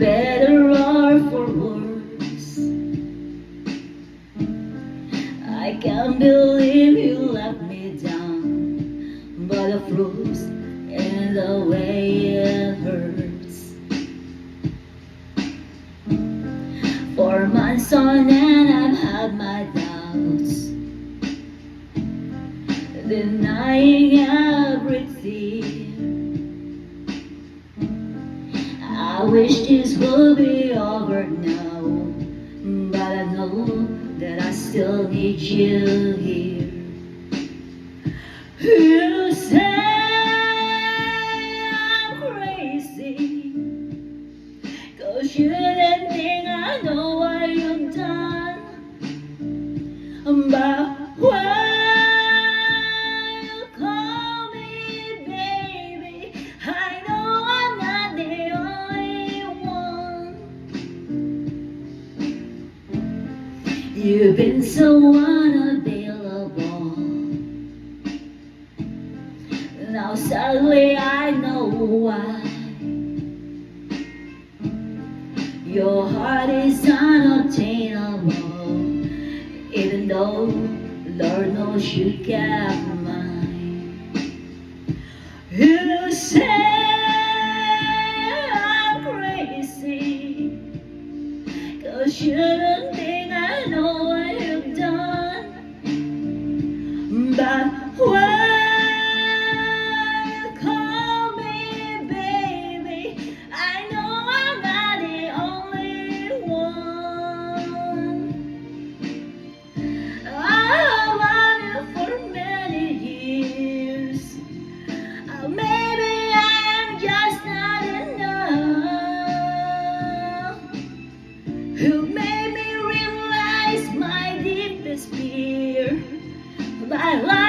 better or for worse. I can't believe you let me down, but the fruits and the way it hurts. For months on end I've had my doubts, denying everything. I wish this would be over now, but I know that I still need you here. You say I'm crazy, 'cause you didn't think I know what you've done. But when you call me baby, I know I'm not the only one. You've been so unavailable. Now sadly I know why. Your heart is unobtainable, even though Lord knows you kept mine. You say I'm crazy, 'cause you don't think I know what you've done. But when you call me baby, I know I'm not the only one. I've loved you for many years. Maybe I'm just not enough. You made me realize my deepest fear. My life